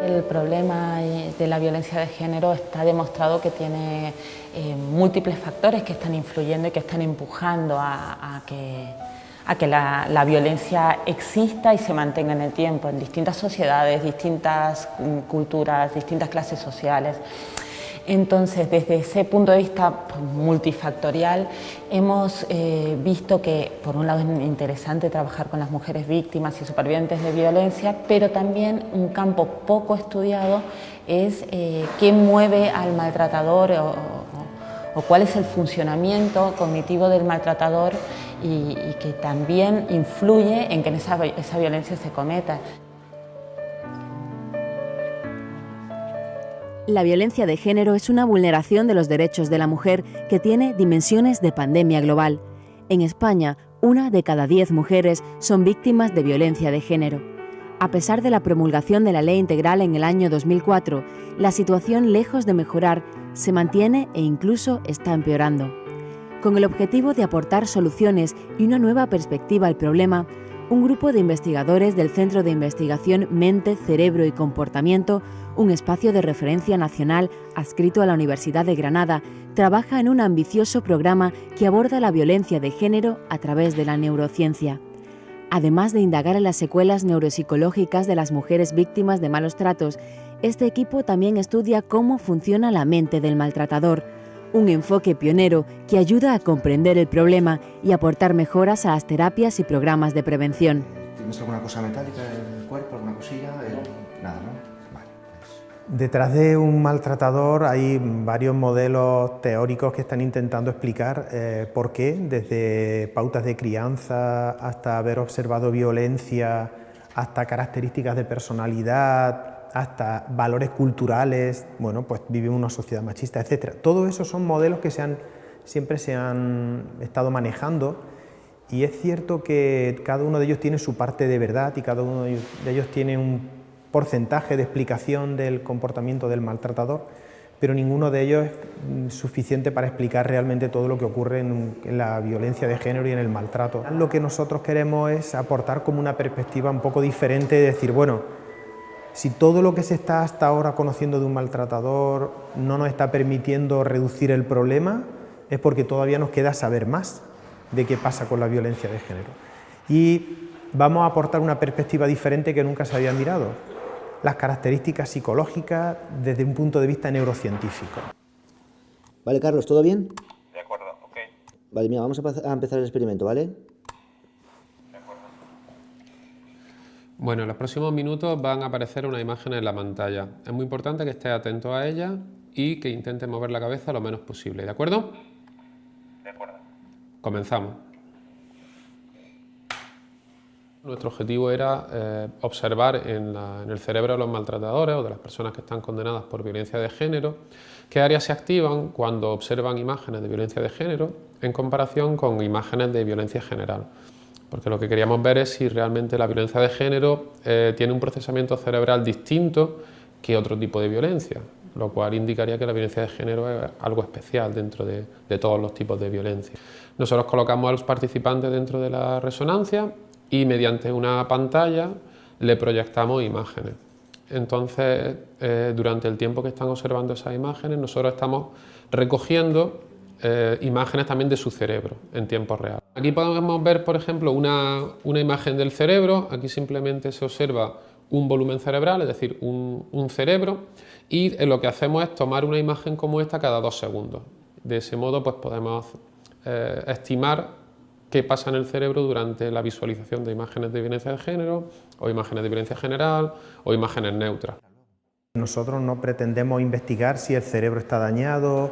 El problema de la violencia de género está demostrado que tiene múltiples factores que están influyendo y que están empujando a que la violencia exista y se mantenga en el tiempo, en distintas sociedades, distintas culturas, distintas clases sociales. Entonces, desde ese punto de vista multifactorial, hemos visto que, por un lado, es interesante trabajar con las mujeres víctimas y supervivientes de violencia, pero también un campo poco estudiado es qué mueve al maltratador o cuál es el funcionamiento cognitivo del maltratador y que también influye en que esa violencia se cometa. La violencia de género es una vulneración de los derechos de la mujer que tiene dimensiones de pandemia global. En España, 1 de cada 10 mujeres son víctimas de violencia de género. A pesar de la promulgación de la Ley Integral en el año 2004, la situación, lejos de mejorar, se mantiene e incluso está empeorando. Con el objetivo de aportar soluciones y una nueva perspectiva al problema, un grupo de investigadores del Centro de Investigación Mente, Cerebro y Comportamiento, un espacio de referencia nacional adscrito a la Universidad de Granada, trabaja en un ambicioso programa que aborda la violencia de género a través de la neurociencia. Además de indagar en las secuelas neuropsicológicas de las mujeres víctimas de malos tratos, este equipo también estudia cómo funciona la mente del maltratador, un enfoque pionero que ayuda a comprender el problema y aportar mejoras a las terapias y programas de prevención. ¿Tienes alguna cosa metálica en el cuerpo, alguna cosilla? Nada, ¿no? Vale. Detrás de un maltratador hay varios modelos teóricos que están intentando explicar por qué, desde pautas de crianza hasta haber observado violencia, hasta características de personalidad, hasta valores culturales, bueno, pues vivimos una sociedad machista, etc. Todo eso son modelos que siempre se han estado manejando y es cierto que cada uno de ellos tiene su parte de verdad y cada uno de ellos tiene un porcentaje de explicación del comportamiento del maltratador, pero ninguno de ellos es suficiente para explicar realmente todo lo que ocurre en la violencia de género y en el maltrato. Lo que nosotros queremos es aportar como una perspectiva un poco diferente, de decir, bueno, si todo lo que se está hasta ahora conociendo de un maltratador no nos está permitiendo reducir el problema, es porque todavía nos queda saber más de qué pasa con la violencia de género. Y vamos a aportar una perspectiva diferente que nunca se había mirado, las características psicológicas desde un punto de vista neurocientífico. Vale, Carlos, ¿todo bien? De acuerdo, ok. Vale, mira, vamos a empezar el experimento, ¿vale? Bueno, en los próximos minutos van a aparecer unas imágenes en la pantalla. Es muy importante que estés atento a ellas y que intentes mover la cabeza lo menos posible, ¿de acuerdo? De acuerdo. Comenzamos. Nuestro objetivo era observar en el cerebro de los maltratadores o de las personas que están condenadas por violencia de género qué áreas se activan cuando observan imágenes de violencia de género en comparación con imágenes de violencia general. Porque lo que queríamos ver es si realmente la violencia de género tiene un procesamiento cerebral distinto que otro tipo de violencia, lo cual indicaría que la violencia de género es algo especial dentro de todos los tipos de violencia. Nosotros colocamos a los participantes dentro de la resonancia y mediante una pantalla le proyectamos imágenes. Entonces, durante el tiempo que están observando esas imágenes, nosotros estamos recogiendo imágenes también de su cerebro en tiempo real. Aquí podemos ver, por ejemplo, una imagen del cerebro. Aquí simplemente se observa un volumen cerebral, es decir, un cerebro, y lo que hacemos es tomar una imagen como esta cada 2 segundos. De ese modo, pues podemos estimar qué pasa en el cerebro durante la visualización de imágenes de violencia de género, o imágenes de violencia general, o imágenes neutras. Nosotros no pretendemos investigar si el cerebro está dañado,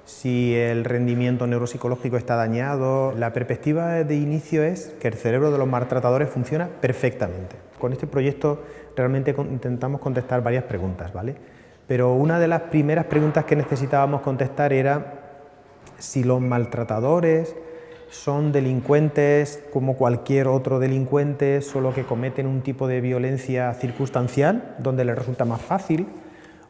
si el rendimiento neuropsicológico está dañado. La perspectiva de inicio es que el cerebro de los maltratadores funciona perfectamente. Con este proyecto realmente intentamos contestar varias preguntas, ¿vale? Pero una de las primeras preguntas que necesitábamos contestar era si los maltratadores son delincuentes como cualquier otro delincuente, solo que cometen un tipo de violencia circunstancial, donde les resulta más fácil,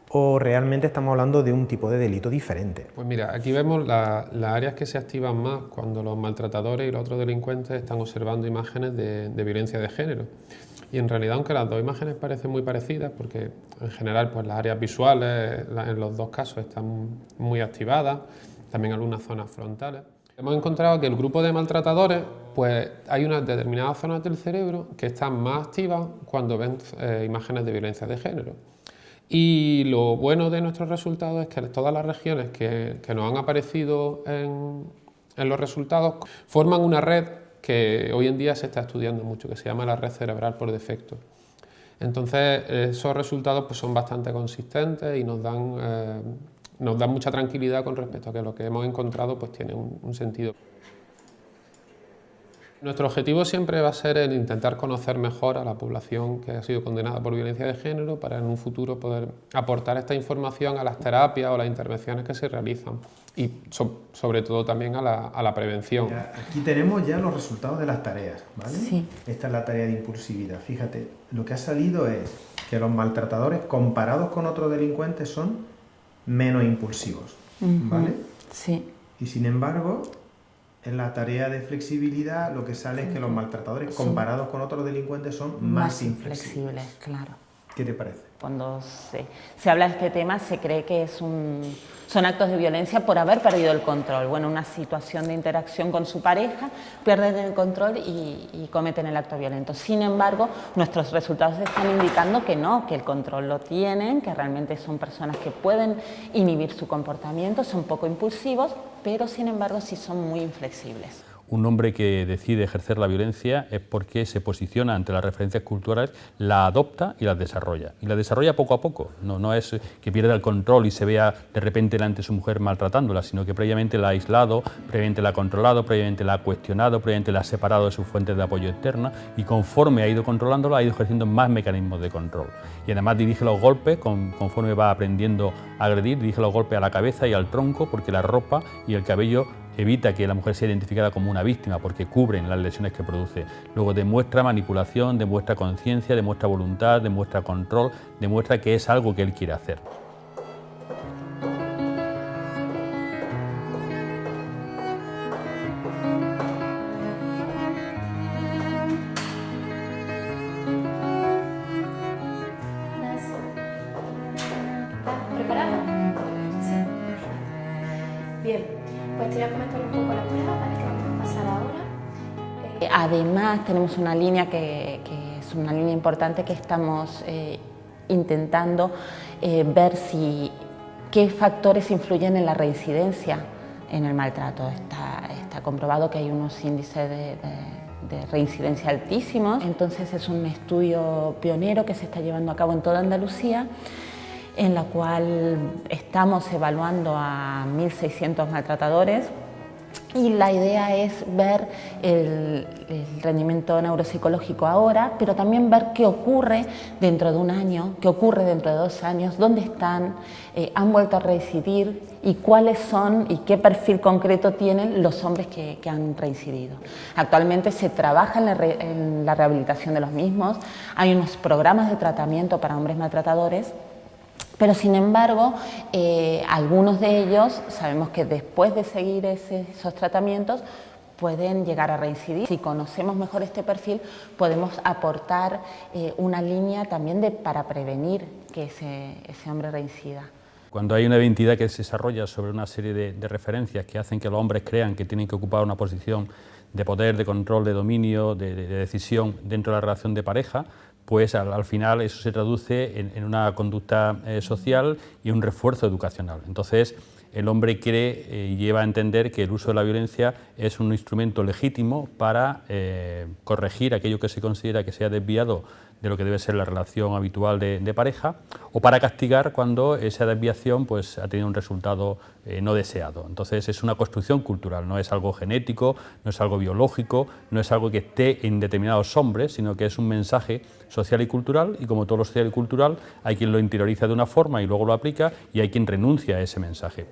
o realmente estamos hablando de un tipo de delito diferente. Pues mira, aquí vemos las áreas que se activan más cuando los maltratadores y los otros delincuentes están observando imágenes de violencia de género. Y en realidad, aunque las dos imágenes parecen muy parecidas, porque en general pues, las áreas visuales en los dos casos están muy activadas, también algunas zonas frontales, hemos encontrado que el grupo de maltratadores, pues hay unas determinadas zonas del cerebro que están más activas cuando ven imágenes de violencia de género. Y lo bueno de nuestros resultados es que todas las regiones que nos han aparecido en los resultados forman una red que hoy en día se está estudiando mucho, que se llama la red cerebral por defecto. Entonces, esos resultados pues, son bastante consistentes y nos dan mucha tranquilidad con respecto a que lo que hemos encontrado pues, tiene un sentido. Nuestro objetivo siempre va a ser el intentar conocer mejor a la población que ha sido condenada por violencia de género para en un futuro poder aportar esta información a las terapias o las intervenciones que se realizan y sobre todo también a la prevención. Mira, aquí tenemos ya los resultados de las tareas, ¿vale? Sí. Esta es la tarea de impulsividad. Fíjate, lo que ha salido es que los maltratadores comparados con otros delincuentes son menos impulsivos, ¿vale? Sí. Y sin embargo, en la tarea de flexibilidad lo que sale es que los maltratadores comparados con otros delincuentes son más inflexibles. Claro. ¿Qué te parece? Cuando se habla de este tema se cree que son actos de violencia por haber perdido el control. Bueno, una situación de interacción con su pareja, pierden el control y cometen el acto violento. Sin embargo, nuestros resultados están indicando que no, que el control lo tienen, que realmente son personas que pueden inhibir su comportamiento, son poco impulsivos, pero sin embargo sí son muy inflexibles. Un hombre que decide ejercer la violencia es porque se posiciona ante las referencias culturales, la adopta y las desarrolla. Y las desarrolla poco a poco. No es que pierda el control y se vea de repente delante de su mujer maltratándola, sino que previamente la ha aislado, previamente la ha controlado, previamente la ha cuestionado, previamente la ha separado de sus fuentes de apoyo externa y conforme ha ido controlándola ha ido ejerciendo más mecanismos de control. Y además dirige los golpes, conforme va aprendiendo a agredir, dirige los golpes a la cabeza y al tronco porque la ropa y el cabello evita que la mujer sea identificada como una víctima porque cubren las lesiones que produce. Luego demuestra manipulación, demuestra conciencia, demuestra voluntad, demuestra control, demuestra que es algo que él quiere hacer. ¿Preparado? Sí. Bien, pues te voy a comentar un poco la prueba, ¿vale? Que vamos a pasar ahora. Además, tenemos una línea que es una línea importante que estamos intentando ver qué factores influyen en la reincidencia en el maltrato. Está comprobado que hay unos índices de reincidencia altísimos, entonces es un estudio pionero que se está llevando a cabo en toda Andalucía, en la cual estamos evaluando a 1.600 maltratadores y la idea es ver el rendimiento neuropsicológico ahora, pero también ver qué ocurre dentro de un año, qué ocurre dentro de 2 años, dónde están, han vuelto a reincidir y cuáles son y qué perfil concreto tienen los hombres que han reincidido. Actualmente se trabaja en la rehabilitación de los mismos, hay unos programas de tratamiento para hombres maltratadores. Pero sin embargo, algunos de ellos sabemos que después de seguir esos tratamientos pueden llegar a reincidir. Si conocemos mejor este perfil, podemos aportar una línea también para prevenir que ese hombre reincida. Cuando hay una identidad que se desarrolla sobre una serie de referencias que hacen que los hombres crean que tienen que ocupar una posición de poder, de control, de dominio, de decisión dentro de la relación de pareja, pues al final eso se traduce en una conducta social y un refuerzo educacional. Entonces, el hombre quiere y lleva a entender que el uso de la violencia es un instrumento legítimo para corregir aquello que se considera que se ha desviado de lo que debe ser la relación habitual de pareja, o para castigar cuando esa desviación pues, ha tenido un resultado no deseado. Entonces es una construcción cultural, no es algo genético, no es algo biológico, no es algo que esté en determinados hombres, sino que es un mensaje social y cultural, y como todo lo social y cultural, hay quien lo interioriza de una forma y luego lo aplica, y hay quien renuncia a ese mensaje.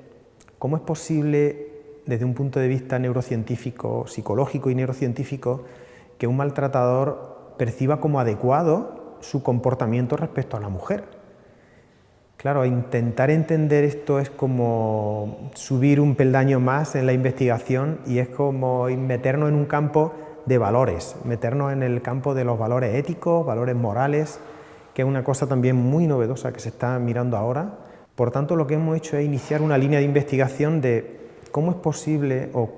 ¿Cómo es posible, desde un punto de vista neurocientífico, psicológico y neurocientífico, que un maltratador perciba como adecuado su comportamiento respecto a la mujer? Claro, intentar entender esto es como subir un peldaño más en la investigación y es como meternos en un campo de valores, meternos en el campo de los valores éticos, valores morales, que es una cosa también muy novedosa que se está mirando ahora. Por tanto, lo que hemos hecho es iniciar una línea de investigación de cómo es posible o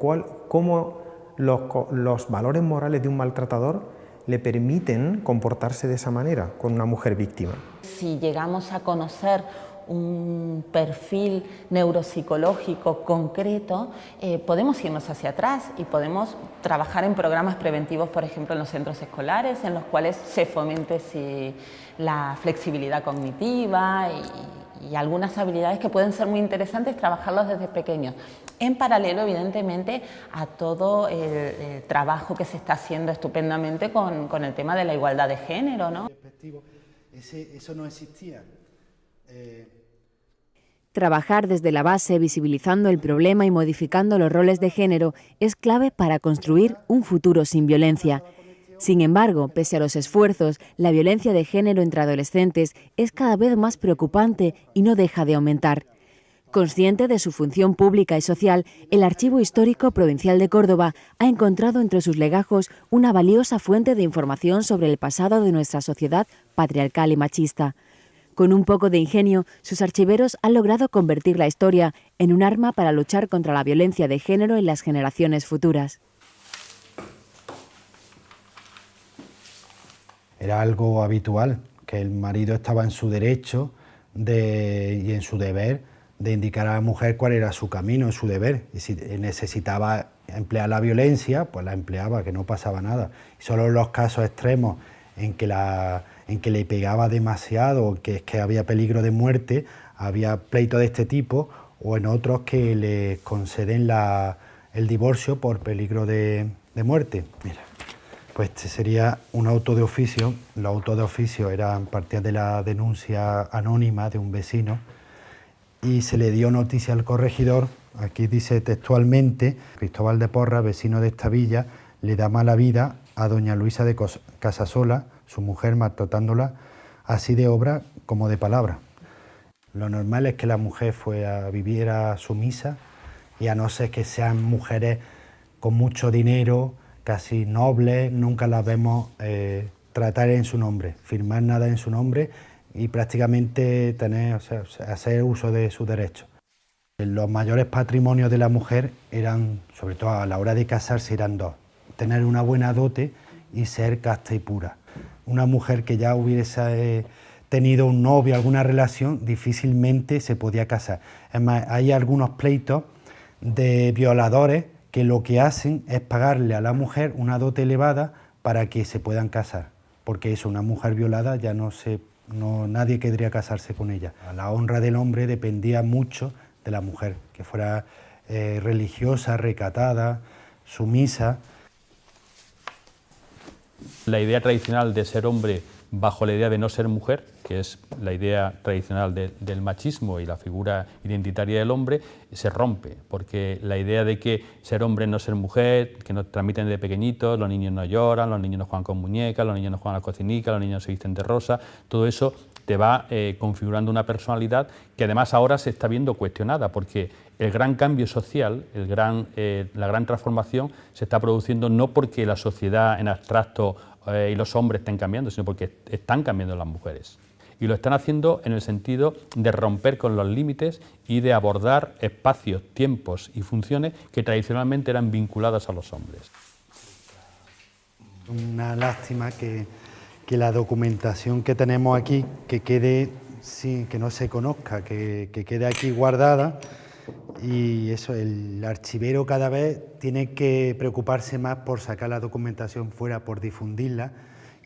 cómo los valores morales de un maltratador le permiten comportarse de esa manera con una mujer víctima. Si llegamos a conocer un perfil neuropsicológico concreto, podemos irnos hacia atrás y podemos trabajar en programas preventivos, por ejemplo, en los centros escolares, en los cuales se fomente la flexibilidad cognitiva y algunas habilidades que pueden ser muy interesantes trabajarlos desde pequeños. En paralelo, evidentemente, a todo el trabajo que se está haciendo estupendamente con el tema de la igualdad de género, ¿no? Eso no existía. Trabajar desde la base, visibilizando el problema y modificando los roles de género, es clave para construir un futuro sin violencia. Sin embargo, pese a los esfuerzos, la violencia de género entre adolescentes es cada vez más preocupante y no deja de aumentar. Consciente de su función pública y social, el Archivo Histórico Provincial de Córdoba ha encontrado entre sus legajos una valiosa fuente de información sobre el pasado de nuestra sociedad patriarcal y machista. Con un poco de ingenio, sus archiveros han logrado convertir la historia en un arma para luchar contra la violencia de género en las generaciones futuras. Era algo habitual, que el marido estaba en su derecho y en su deber de indicar a la mujer cuál era su camino, su deber, y si necesitaba emplear la violencia, pues la empleaba, que no pasaba nada. Y solo en los casos extremos en que le pegaba demasiado, o que es que había peligro de muerte, había pleito de este tipo, o en otros que le conceden el divorcio por peligro de muerte. Mira, pues este sería un auto de oficio. Los autos de oficio partían de la denuncia anónima de un vecino, y se le dio noticia al corregidor. Aquí dice textualmente: Cristóbal de Porras, vecino de esta villa, le da mala vida a doña Luisa de Casasola, su mujer, maltratándola así de obra como de palabra. Lo normal es que la mujer viviera sumisa, y a no ser que sean mujeres con mucho dinero, casi nobles, nunca las vemos tratar en su nombre, firmar nada en su nombre y prácticamente hacer uso de sus derechos. Los mayores patrimonios de la mujer eran, sobre todo a la hora de casarse, eran dos: tener una buena dote y ser casta y pura. Una mujer que ya hubiese tenido un novio, alguna relación, difícilmente se podía casar. Es más, hay algunos pleitos de violadores que lo que hacen es pagarle a la mujer una dote elevada para que se puedan casar, porque eso, una mujer violada ya nadie querría casarse con ella. La honra del hombre dependía mucho de la mujer, que fuera religiosa, recatada, sumisa. La idea tradicional de ser hombre bajo la idea de no ser mujer, que es la idea tradicional del machismo y la figura identitaria del hombre, se rompe, porque la idea de que ser hombre es no ser mujer, que nos transmiten de pequeñitos, los niños no lloran, los niños no juegan con muñecas, los niños no juegan a la cocinica, los niños se visten de rosa, todo eso te va configurando una personalidad que además ahora se está viendo cuestionada, porque el gran cambio social, la gran transformación se está produciendo no porque la sociedad en abstracto y los hombres estén cambiando, sino porque están cambiando las mujeres. Y lo están haciendo en el sentido de romper con los límites y de abordar espacios, tiempos y funciones que tradicionalmente eran vinculadas a los hombres. Una lástima que la documentación que tenemos aquí, que no se conozca, que quede aquí guardada, y eso, el archivero cada vez tiene que preocuparse más por sacar la documentación fuera, por difundirla,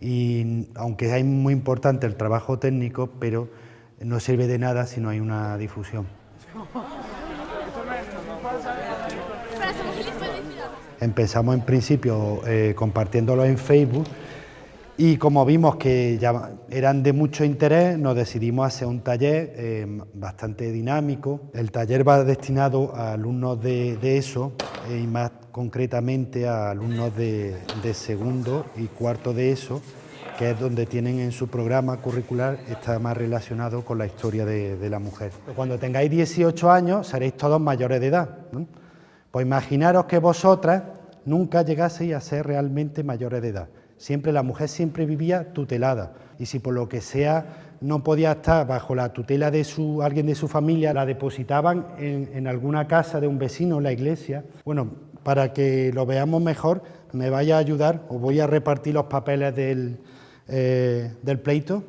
y aunque es muy importante el trabajo técnico, pero no sirve de nada si no hay una difusión. Empezamos en principio compartiéndolo en Facebook, y como vimos que ya eran de mucho interés, nos decidimos a hacer un taller bastante dinámico. El taller va destinado a alumnos de ESO y más concretamente a alumnos de segundo y cuarto de ESO, que es donde tienen en su programa curricular, está más relacionado con la historia de la mujer. Cuando tengáis 18 años seréis todos mayores de edad, ¿no? Pues imaginaros que vosotras nunca llegaseis a ser realmente mayores de edad. Siempre la mujer siempre vivía tutelada, y si por lo que sea no podía estar bajo la tutela de alguien de su familia, la depositaban en alguna casa de un vecino, en la iglesia. Bueno, para que lo veamos mejor, me vaya a ayudar, os voy a repartir los papeles del pleito.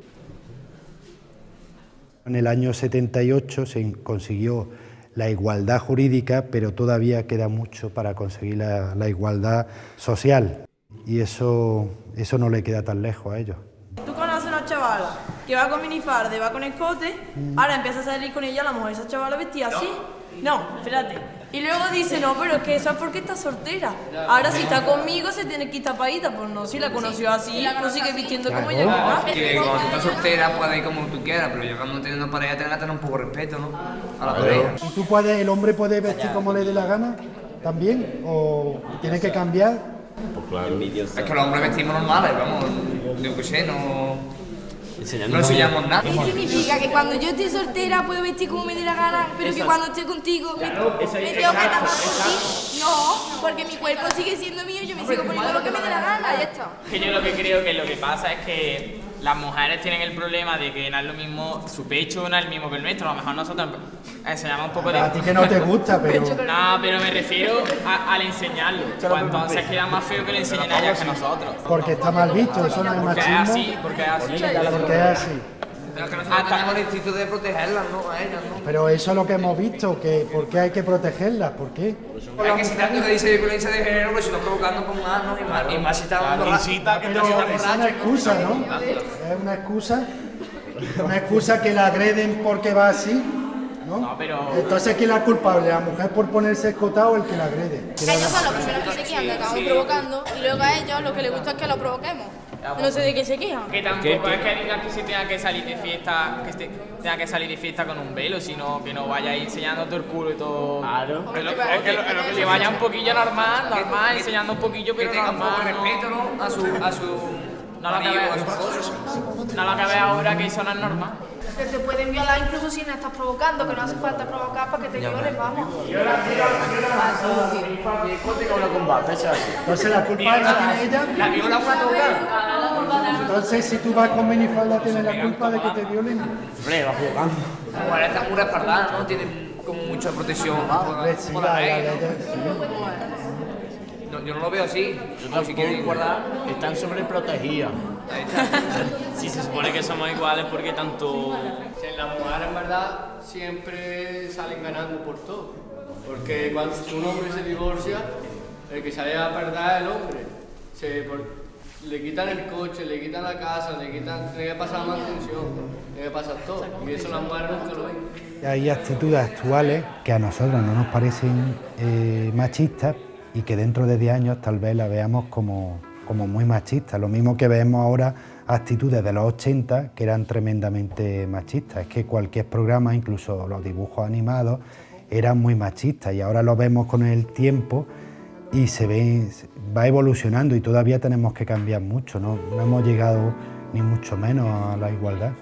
En el año 78 se consiguió la igualdad jurídica, pero todavía queda mucho para conseguir la igualdad social, y eso no le queda tan lejos a ellos. Tú conoces una chavala que va con minifarde, va con escote, ahora empieza a salir con ella la mujer, esa chavala vestida así. No, espérate. Y luego dice, no, pero es que eso es porque está soltera. Ahora si está conmigo se tiene que ir tapadita, pues no, si la conoció así, pues sigue vistiendo como ella misma. Que cuando tú estás soltera puedes ir como tú quieras, pero yo cuando teniendo pareja tienes que tener un poco de respeto, ¿no? A la pareja. ¿Y tú el hombre puede vestir como le dé la gana también? ¿O tiene que cambiar? Pues claro. Es que los hombres vestimos normales, vamos, yo qué sé, no enseñamos nada. Eso significa que cuando yo esté soltera puedo vestir como me dé la gana, pero que cuando esté contigo me tengo que tapar por ti. No, porque mi cuerpo sigue siendo mío y yo me sigo poniendo lo que me dé la gana, ya está. Que yo lo que creo que lo que pasa es que las mujeres tienen el problema de que no es lo mismo, su pecho no es el mismo que el nuestro. A lo mejor nosotros enseñamos un poco de... A ti que no te gusta, pero... No, pero me refiero al enseñarlo. Pues entonces queda más feo que le enseñen a ellas que nosotros. Porque está mal visto, eso no es machismo. Porque es así. Porque es así. Pero que nosotros tenemos el instinto de protegerlas, ¿no? A ellas, ¿no? Pero eso es lo que hemos visto, que ¿por qué hay que protegerlas? ¿Por qué? Es que si tanto que dice violencia de género, pues si no provocando con más, ¿no? Y más si está borracho. Pero es una excusa, ¿no? Es una excusa que la agreden porque va así, ¿no? No, pero... Entonces, ¿quién es la culpable? ¿La mujer por ponerse escotado o el que la agrede? Ellos son los primeros que se quejan, que acabamos provocando, y luego a ellos lo que les gusta es que lo provoquemos. No sé de qué se quejan. Que tampoco es que digas que se tenga que salir de fiesta, tenga que salir de fiesta con un velo, sino que no vaya a ir enseñando todo el culo y todo. Claro. Que vaya un poquillo normal, enseñando un poquillo, pero que tenga normal. un poco de respeto, ¿no? A su no lo que ve ahora que eso no es normal. Que te pueden violar incluso si no estás provocando, que no hace falta provocar para que te violen, vamos. Entonces la culpa la tiene ella. La viola una toca. Entonces si tú vas con minifalda tienes la culpa de que te violen. Hombre, va jugando. Bueno, esta pura espaldada, ¿no? Tiene como mucha protección. No, yo no lo veo así. Como si quieren guardar. Están sobreprotegidas. Si se supone que somos iguales, ¿por qué tanto...? Las mujeres en verdad siempre salen ganando por todo. Porque cuando un hombre se divorcia, el que sale a perder es el hombre. Le quitan el coche, le quitan la casa, tiene que pasar la mantención, tiene que pasar todo. Y eso las mujeres nunca lo ven. Hay actitudes actuales que a nosotros no nos parecen machistas y que dentro de 10 años tal vez la veamos como muy machistas. Lo mismo que vemos ahora actitudes de los 80 que eran tremendamente machistas. Es que cualquier programa, incluso los dibujos animados, eran muy machistas y ahora lo vemos con el tiempo y va evolucionando y todavía tenemos que cambiar mucho, no hemos llegado ni mucho menos a la igualdad.